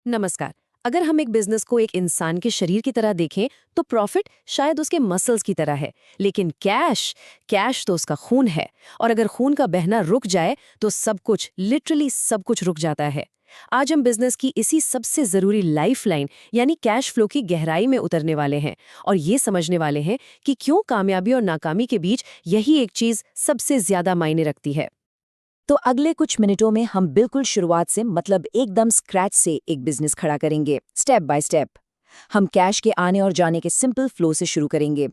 नमस्कार। अगर हम एक बिजनेस को एक इंसान के शरीर की तरह देखें तो प्रॉफिट शायद उसके मसल्स की तरह है, लेकिन कैश कैश तो उसका खून है। और अगर खून का बहना रुक जाए तो सब कुछ, लिटरली सब कुछ रुक जाता है। आज हम बिजनेस की इसी सबसे जरूरी लाइफलाइन यानी कैश फ्लो की गहराई में उतरने वाले हैं और ये समझने वाले हैं कि क्यों कामयाबी और नाकामी के बीच यही एक चीज सबसे ज्यादा मायने रखती है। तो अगले कुछ मिनटों में हम बिल्कुल शुरुआत से मतलब एकदम स्क्रैच से एक बिजनेस खड़ा करेंगे, स्टेप बाय स्टेप। हम कैश के आने और जाने के सिंपल फ्लो से शुरू करेंगे।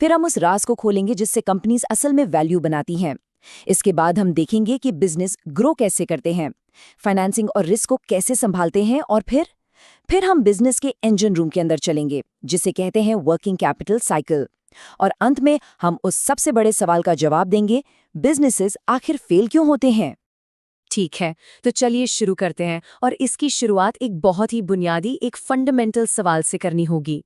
फिर हम उस राज को खोलेंगे जिससे कंपनीज असल में वैल्यू बनाती हैं। इसके बाद हम देखेंगे कि बिजनेस ग्रो कैसे करते हैं, फाइनेंसिंग और रिस्क को कैसे संभालते हैं, और फिर हम बिजनेस के इंजन रूम के अंदर चलेंगे जिसे कहते हैं वर्किंग कैपिटल साइकिल। और अंत में हम उस सबसे बड़े सवाल का जवाब देंगे, बिजनेसेस आखिर फेल क्यों होते हैं। ठीक है, तो चलिए शुरू करते हैं और इसकी शुरुआत एक बहुत ही बुनियादी, एक फंडामेंटल सवाल से करनी होगी।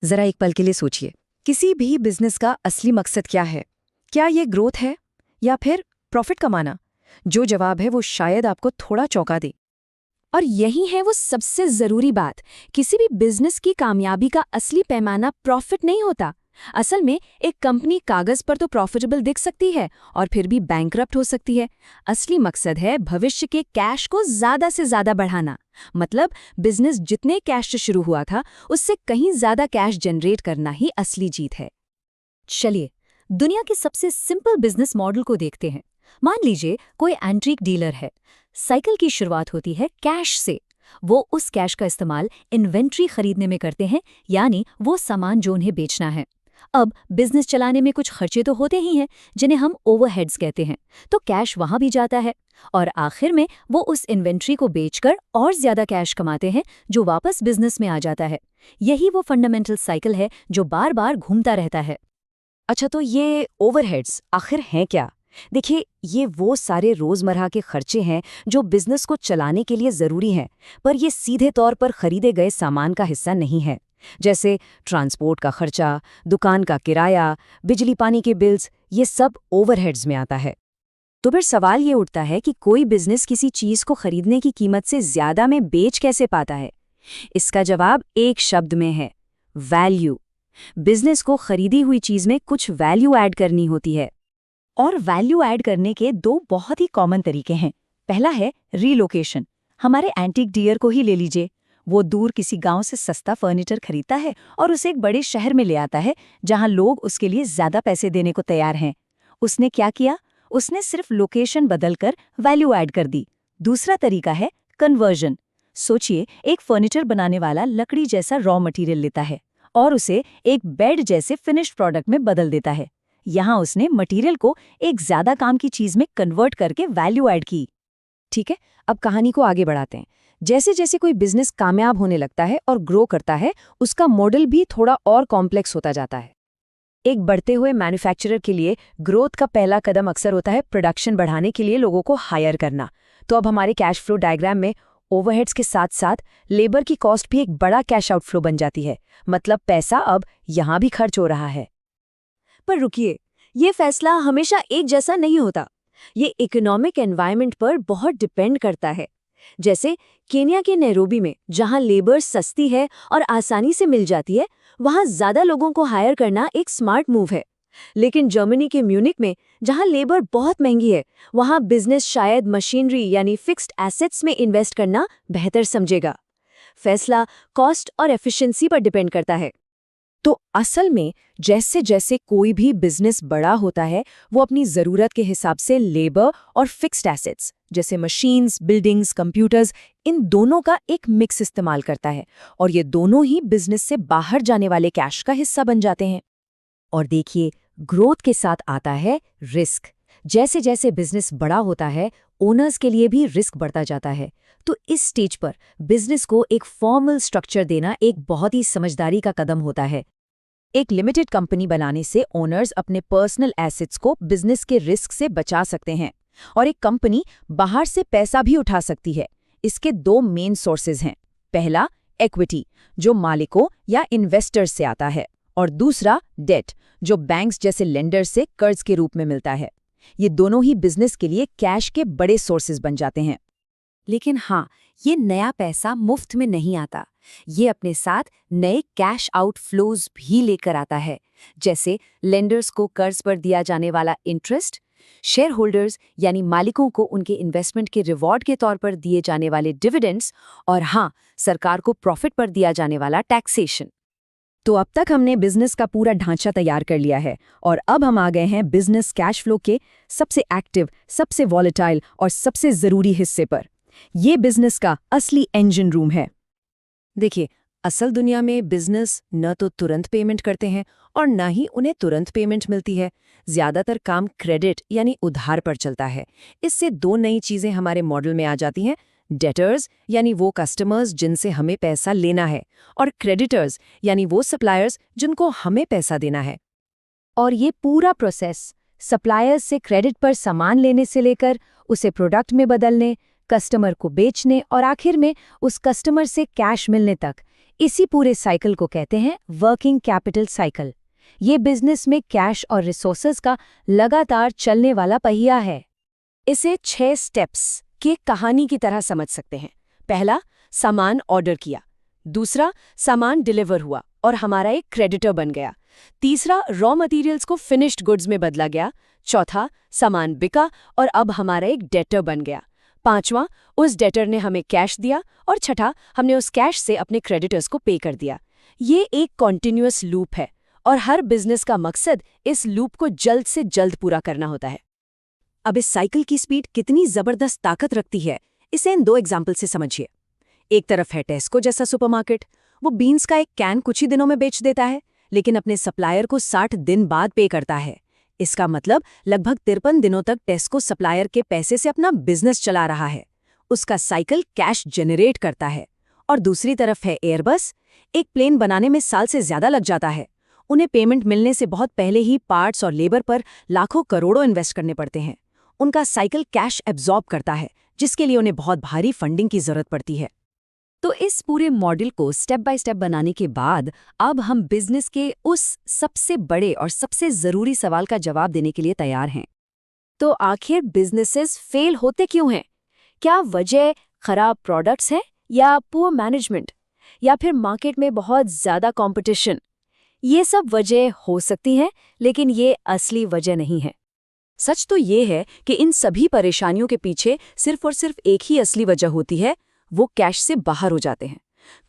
जरा एक पल के लिए सोचिए, किसी भी बिजनेस का असली मकसद क्या है? क्या ये ग्रोथ है या फिर प्रॉफिट कमाना? जो जवाब है वो शायद आपको थोड़ा चौंका दे। और यही है वो सबसे जरूरी बात। किसी भी बिजनेस की कामयाबी का असली पैमाना प्रॉफिट नहीं होता। असल में एक कंपनी कागज पर तो प्रॉफिटेबल दिख सकती है और फिर भी बैंकरप्ट हो सकती है। असली मकसद है भविष्य के कैश को ज्यादा से ज्यादा बढ़ाना। मतलब बिजनेस जितने कैश से शुरू हुआ था उससे कहीं ज्यादा कैश जनरेट करना ही असली जीत है। चलिए दुनिया के सबसे सिंपल बिजनेस मॉडल को देखते हैं। मान लीजिए कोई एंटीक डीलर है। साइकिल की शुरुआत होती है कैश से। वो उस कैश का इस्तेमाल इन्वेंट्री खरीदने में करते हैं, यानी वो सामान जो उन्हें बेचना है। अब बिजनेस चलाने में कुछ खर्चे तो होते ही हैं जिन्हें हम ओवरहेड्स कहते हैं, तो कैश वहां भी जाता है। और आखिर में वो उस इन्वेंट्री को बेचकर और ज्यादा कैश कमाते हैं जो वापस बिजनेस में आ जाता है। यही वो फंडामेंटल साइकिल है जो बार बार घूमता रहता है। अच्छा, तो ये ओवरहेड्स आखिर हैं क्या? देखिए, ये वो सारे रोजमर्रा के खर्चे हैं जो बिजनेस को चलाने के लिए जरूरी हैं, पर ये सीधे तौर पर खरीदे गए सामान का हिस्सा नहीं है। जैसे ट्रांसपोर्ट का खर्चा, दुकान का किराया, बिजली पानी के बिल्स, ये सब ओवरहेड्स में आता है। तो फिर सवाल ये उठता है कि कोई बिजनेस किसी चीज को खरीदने की कीमत से ज्यादा में बेच कैसे पाता है? इसका जवाब एक शब्द में है, वैल्यू। बिजनेस को खरीदी हुई चीज में कुछ वैल्यू ऐड करनी होती है। और वैल्यू ऐड करने के दो बहुत ही कॉमन तरीके हैं। पहला है रीलोकेशन। हमारे एंटीक डियर को ही ले लीजिए। वो दूर किसी गांव से सस्ता फर्नीचर खरीदता है और उसे एक बड़े शहर में ले आता है जहां लोग उसके लिए ज्यादा पैसे देने को तैयार हैं। उसने क्या किया? उसने सिर्फ लोकेशन बदलकर वैल्यू ऐड कर दी। दूसरा तरीका है कन्वर्जन। सोचिए, एक फर्नीचर बनाने वाला लकड़ी जैसा रॉ मटेरियल लेता है और उसे एक बेड जैसे फिनिश्ड प्रोडक्ट में बदल देता है। यहाँ उसने मटेरियल को एक ज्यादा काम की चीज में कन्वर्ट करके वैल्यू ऐड की। ठीक है, अब कहानी को आगे बढ़ाते हैं। जैसे जैसे कोई बिजनेस कामयाब होने लगता है और ग्रो करता है, उसका मॉडल भी थोड़ा और कॉम्प्लेक्स होता जाता है। एक बढ़ते हुए मैन्युफैक्चरर के लिए ग्रोथ का पहला कदम अक्सर होता है प्रोडक्शन बढ़ाने के लिए लोगों को हायर करना। तो अब हमारे कैश फ्लो डायग्राम में ओवरहेड्स के साथ साथ लेबर की कॉस्ट भी एक बड़ा कैश आउटफ्लो बन जाती है। मतलब पैसा अब यहाँ भी खर्च हो रहा है। पर रुकिए, ये फैसला हमेशा एक जैसा नहीं होता। ये इकोनॉमिक एनवायरनमेंट पर बहुत डिपेंड करता है। जैसे केन्या के नैरोबी में, जहां लेबर सस्ती है और आसानी से मिल जाती है, वहां ज्यादा लोगों को हायर करना एक स्मार्ट मूव है। लेकिन जर्मनी के म्यूनिक में, जहां लेबर बहुत महंगी है, वहां बिजनेस शायद मशीनरी यानी फिक्स्ड एसेट्स में इन्वेस्ट करना बेहतर समझेगा। फैसला कॉस्ट और एफिशिएंसी पर डिपेंड करता है। तो असल में जैसे जैसे कोई भी बिजनेस बड़ा होता है, वो अपनी जरूरत के हिसाब से लेबर और फिक्स्ड एसेट्स जैसे मशीन्स, बिल्डिंग्स, कंप्यूटर्स, इन दोनों का एक मिक्स इस्तेमाल करता है। और ये दोनों ही बिजनेस से बाहर जाने वाले कैश का हिस्सा बन जाते हैं। और देखिए, ग्रोथ के साथ आता है रिस्क। जैसे जैसे बिजनेस बड़ा होता है, ओनर्स के लिए भी रिस्क बढ़ता जाता है। तो इस स्टेज पर बिजनेस को एक फॉर्मल स्ट्रक्चर देना एक बहुत ही समझदारी का कदम होता है। एक लिमिटेड कंपनी बनाने से ओनर्स अपने पर्सनल एसेट्स को बिजनेस के रिस्क से बचा सकते हैं और एक कंपनी बाहर से पैसा भी उठा सकती है। इसके दो मेन सोर्सेज हैं। पहला इक्विटी, जो मालिकों या इन्वेस्टर्स से आता है, और दूसरा डेट, जो बैंक्स जैसे लेंडर्स से कर्ज के रूप में मिलता है। ये दोनों ही बिजनेस के लिए कैश के बड़े सोर्सेज बन जाते हैं। लेकिन हाँ, ये नया पैसा मुफ्त में नहीं आता, ये अपने साथ नए कैश आउटफ्लोज भी लेकर आता है, जैसे लेंडर्स को कर्ज पर दिया जाने वाला इंटरेस्ट, शेयर होल्डर्स यानी मालिकों को उनके इन्वेस्टमेंट के रिवॉर्ड के तौर पर दिए जाने वाले डिविडेंड्स, और हाँ, सरकार को प्रॉफिट पर दिया जाने वाला टैक्सेशन। तो अब तक हमने बिजनेस का पूरा ढांचा तैयार कर लिया है और अब हम आ गए हैं बिजनेस कैश फ्लो के सबसे एक्टिव, सबसे वॉलेटाइल और सबसे ज़रूरी हिस्से पर। ये बिजनेस का असली इंजन रूम है। देखिए, असल दुनिया में बिजनेस न तो तुरंत पेमेंट करते हैं और न ही उन्हें तुरंत पेमेंट मिलती है। ज्यादातर काम क्रेडिट यानी उधार पर चलता है। इससे दो नई चीजें हमारे मॉडल में आ जाती हैं, डेटर्स यानी वो कस्टमर्स जिनसे हमें पैसा लेना है, और क्रेडिटर्स यानी वो सप्लायर्स जिनको हमें पैसा देना है। और ये पूरा प्रोसेस सप्लायर्स से क्रेडिट पर सामान लेने से लेकर उसे प्रोडक्ट में बदलने, कस्टमर को बेचने और आखिर में उस कस्टमर से कैश मिलने तक, इसी पूरे साइकिल को कहते हैं वर्किंग कैपिटल साइकिल। ये बिजनेस में कैश और रिसोर्सेज का लगातार चलने वाला पहिया है। इसे 6 स्टेप्स की कहानी की तरह समझ सकते हैं। पहला, सामान ऑर्डर किया। दूसरा, सामान डिलीवर हुआ और हमारा एक क्रेडिटर बन गया। तीसरा, रॉ मटेरियल्स को फिनिश्ड गुड्स में बदला गया। चौथा, सामान बिका और अब हमारा एक डेटर बन गया। पांचवां, उस डेटर ने हमें कैश दिया और छठा, हमने उस कैश से अपने क्रेडिटर्स को पे कर दिया। ये एक कॉन्टिन्यूअस लूप है और हर बिजनेस का मकसद इस लूप को जल्द से जल्द पूरा करना होता है। अब इस साइकिल की स्पीड कितनी जबरदस्त ताकत रखती है, इसे इन 2 एग्जाम्पल से समझिए। एक तरफ है टेस्को जैसा सुपरमार्केट। वो बीन्स का एक कैन कुछ ही दिनों में बेच देता है, लेकिन अपने सप्लायर को 60 दिन बाद पे करता है। इसका मतलब लगभग 53 दिनों तक टेस्को सप्लायर के पैसे से अपना बिजनेस चला रहा है। उसका साइकिल कैश जनरेट करता है। और दूसरी तरफ है एयरबस। एक प्लेन बनाने में साल से ज्यादा लग जाता है। उन्हें पेमेंट मिलने से बहुत पहले ही पार्ट्स और लेबर पर लाखों करोड़ों इन्वेस्ट करने पड़ते हैं। उनका साइकिल कैश एब्जॉर्ब करता है, जिसके लिए उन्हें बहुत भारी फंडिंग की जरूरत पड़ती है। तो इस पूरे मॉडल को स्टेप बाय स्टेप बनाने के बाद अब हम बिजनेस के उस सबसे बड़े और सबसे ज़रूरी सवाल का जवाब देने के लिए तैयार हैं। तो आखिर बिजनेसेस फेल होते क्यों हैं? क्या वजह खराब प्रोडक्ट्स हैं, या पुअर मैनेजमेंट, या फिर मार्केट में बहुत ज़्यादा कंपटीशन? ये सब वजह हो सकती हैं, लेकिन ये असली वजह नहीं है। सच तो ये है कि इन सभी परेशानियों के पीछे सिर्फ और सिर्फ एक ही असली वजह होती है, वो कैश से बाहर हो जाते हैं।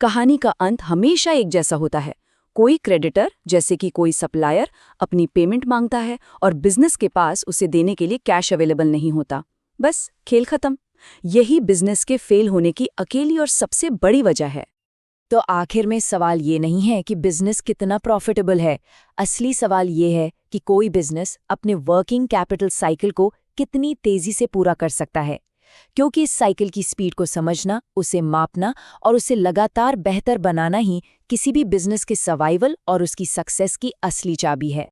कहानी का अंत हमेशा एक जैसा होता है। कोई क्रेडिटर, जैसे कि कोई सप्लायर, अपनी पेमेंट मांगता है और बिजनेस के पास उसे देने के लिए कैश अवेलेबल नहीं होता। बस खेल खत्म। यही बिजनेस के फेल होने की अकेली और सबसे बड़ी वजह है। तो आखिर में सवाल ये नहीं है कि बिजनेस कितना प्रॉफिटेबल है। असली सवाल ये है कि कोई बिजनेस अपने वर्किंग कैपिटल साइकिल को कितनी तेजी से पूरा कर सकता है, क्योंकि इस साइकिल की स्पीड को समझना, उसे मापना और उसे लगातार बेहतर बनाना ही किसी भी बिजनेस के सर्वाइवल और उसकी सक्सेस की असली चाबी है।